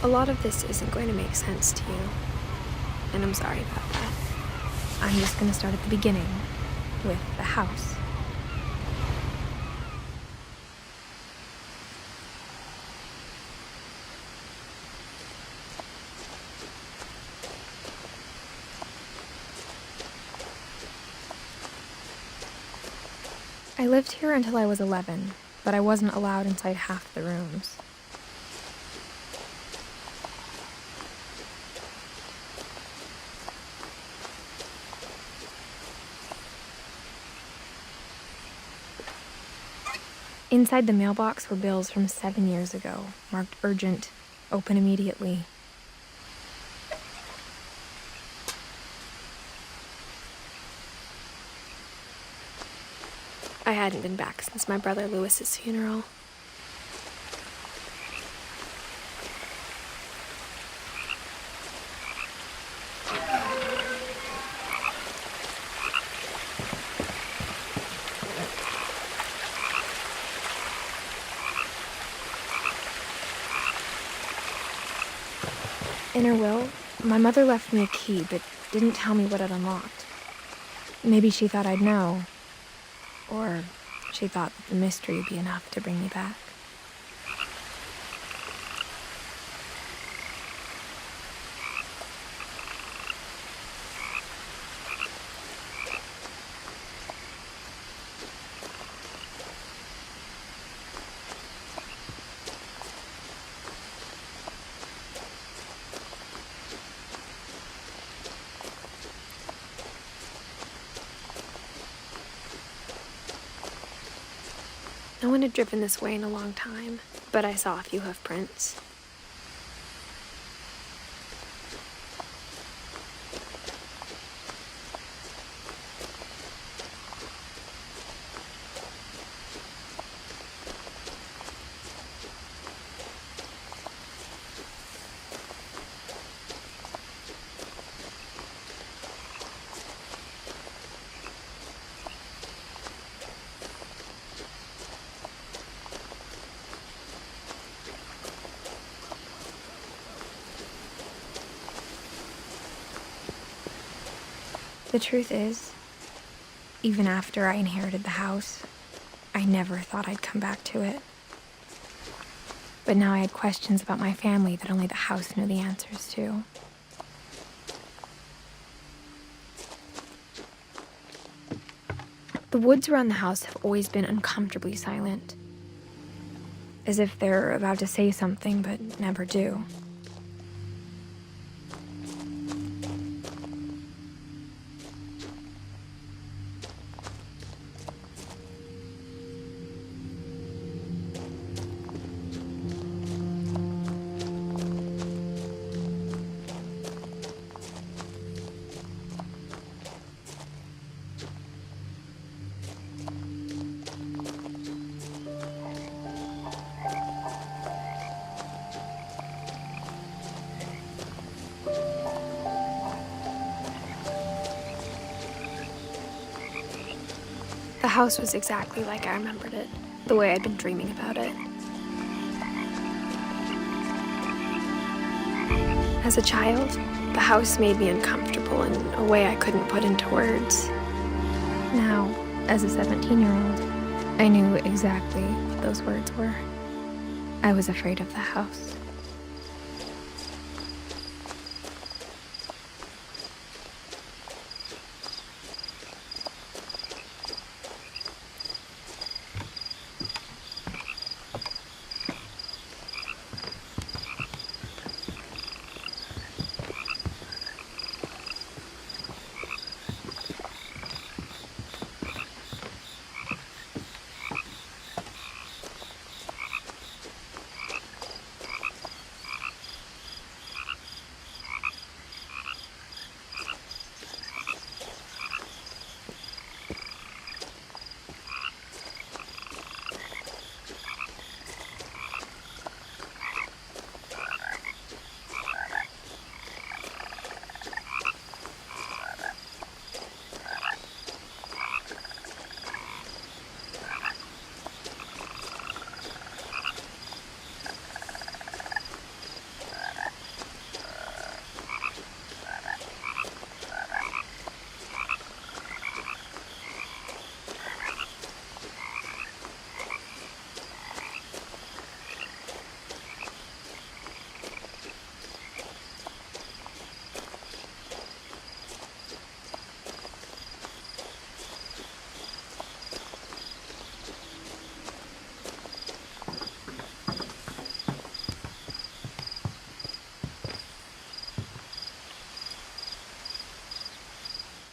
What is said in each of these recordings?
A lot of this isn't going to make sense to you, and I'm sorry about that. I'm just going to start at the beginning, with the house. I lived here until I was 11, but I wasn't allowed inside half the rooms. Inside the mailbox were bills from 7 years ago, marked urgent, open immediately. I hadn't been back since my brother Lewis's funeral. In her will, my mother left me a key, but didn't tell me what it unlocked. Maybe she thought I'd know. Or she thought that the mystery would be enough to bring me back. No one had driven this way in a long time, but I saw a few hoof prints. The truth is, even after I inherited the house, I never thought I'd come back to it. But now I had questions about my family that only the house knew the answers to. The woods around the house have always been uncomfortably silent, as if they're about to say something but never do. The house was exactly like I remembered it, the way I'd been dreaming about it. As a child, the house made me uncomfortable in a way I couldn't put into words. Now, as a 17-year-old, I knew exactly what those words were. I was afraid of the house.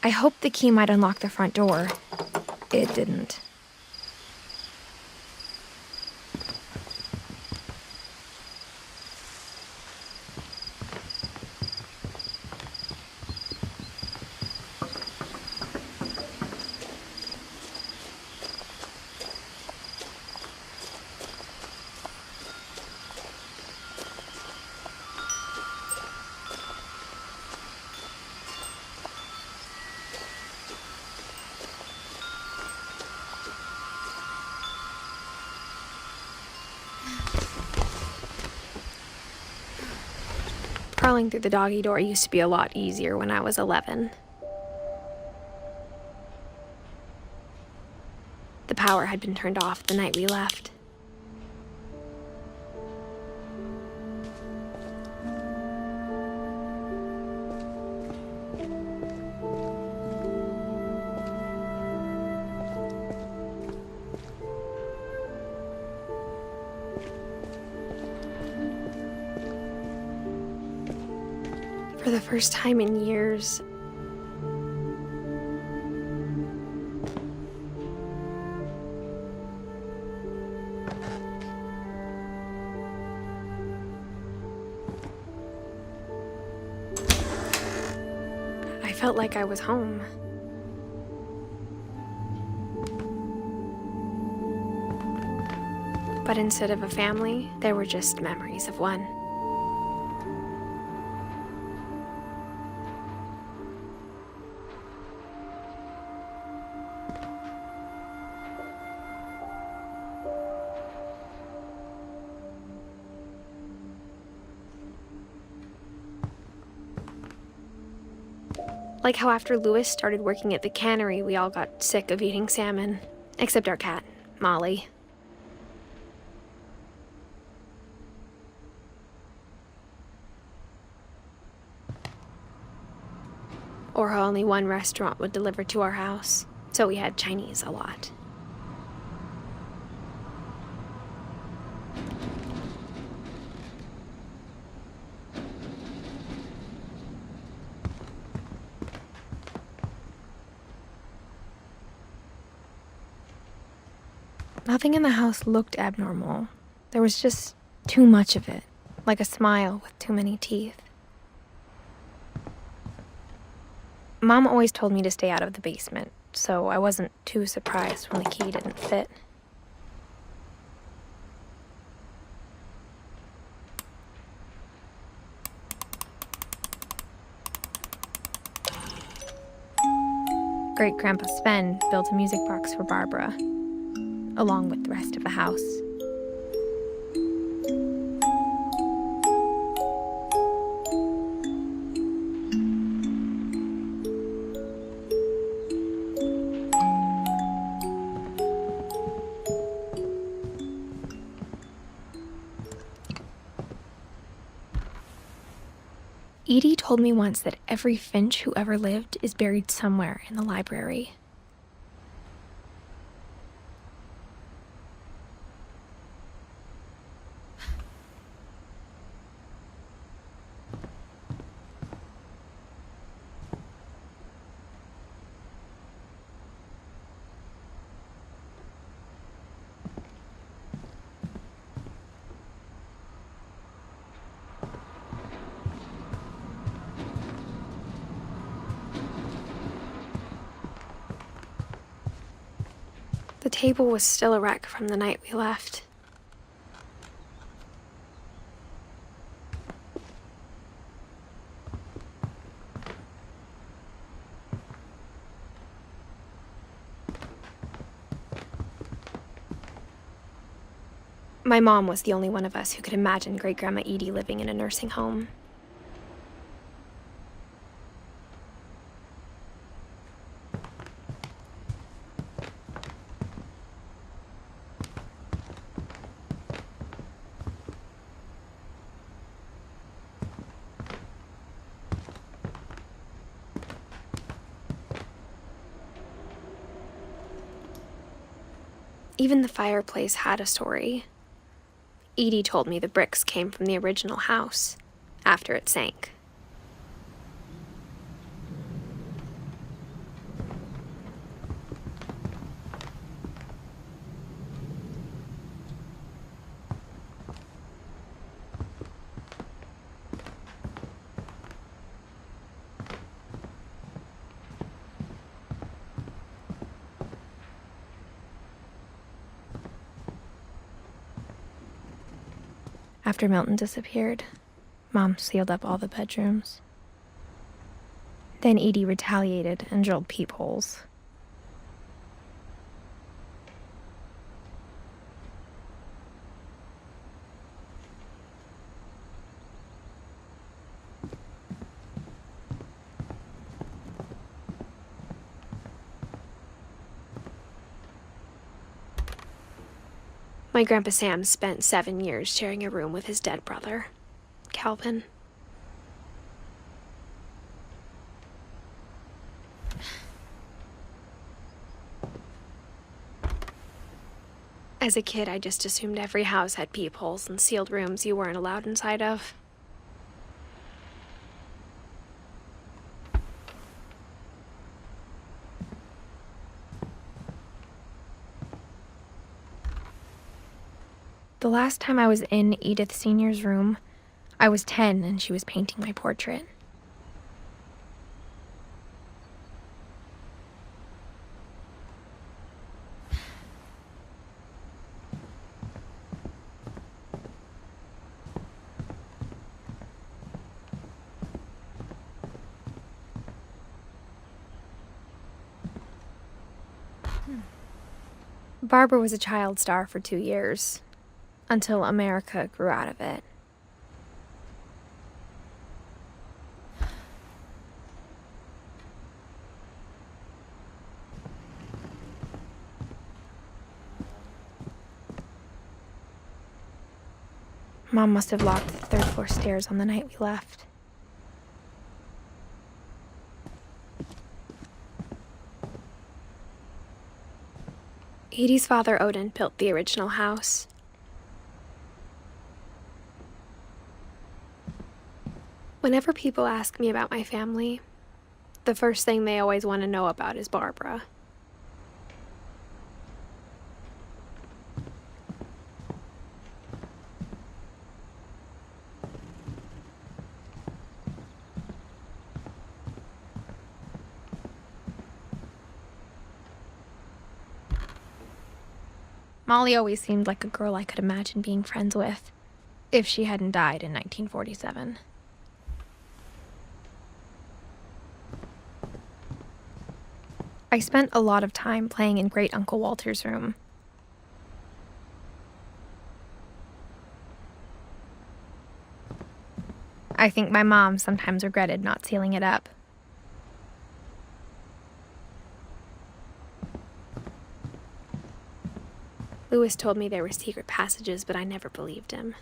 I hoped the key might unlock the front door. It didn't. Crawling through the doggy door used to be a lot easier when I was 11. The power had been turned off the night we left. For the first time in years, I felt like I was home. But instead of a family, there were just memories of one. Like how after Louis started working at the cannery, we all got sick of eating salmon. Except our cat, Molly. Or how only one restaurant would deliver to our house, so we had Chinese a lot. Nothing in the house looked abnormal. There was just too much of it, like a smile with too many teeth. Mom always told me to stay out of the basement, so I wasn't too surprised when the key didn't fit. Great-Grandpa Sven built a music box for Barbara, along with the rest of the house. Edie told me once that every Finch who ever lived is buried somewhere in the library. The table was still a wreck from the night we left. My mom was the only one of us who could imagine Great-Grandma Edie living in a nursing home. Even the fireplace had a story. Edie told me the bricks came from the original house, after it sank. After Milton disappeared, Mom sealed up all the bedrooms. Then Edie retaliated and drilled peepholes. My Grandpa Sam spent 7 years sharing a room with his dead brother, Calvin. As a kid, I just assumed every house had peepholes and sealed rooms you weren't allowed inside of. The last time I was in Edith Sr.'s room, I was 10 and she was painting my portrait. Barbara was a child star for 2 years, until America grew out of it. Mom must have locked the third floor stairs on the night we left. Edie's father, Odin, built the original house. Whenever people ask me about my family, the first thing they always want to know about is Barbara. Molly always seemed like a girl I could imagine being friends with, if she hadn't died in 1947. I spent a lot of time playing in Great Uncle Walter's room. I think my mom sometimes regretted not sealing it up. Lewis told me there were secret passages, but I never believed him.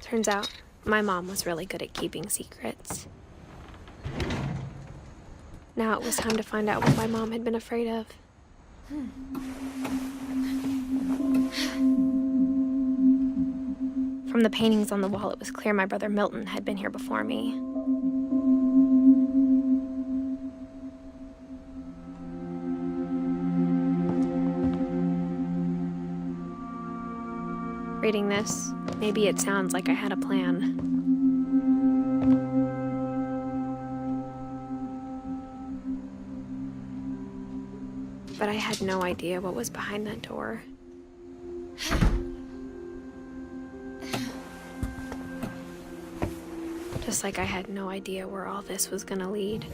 Turns out, my mom was really good at keeping secrets. Now it was time to find out what my mom had been afraid of. From the paintings on the wall, it was clear my brother Milton had been here before me. Reading this, maybe it sounds like I had a plan. But I had no idea what was behind that door. Just like I had no idea where all this was gonna lead.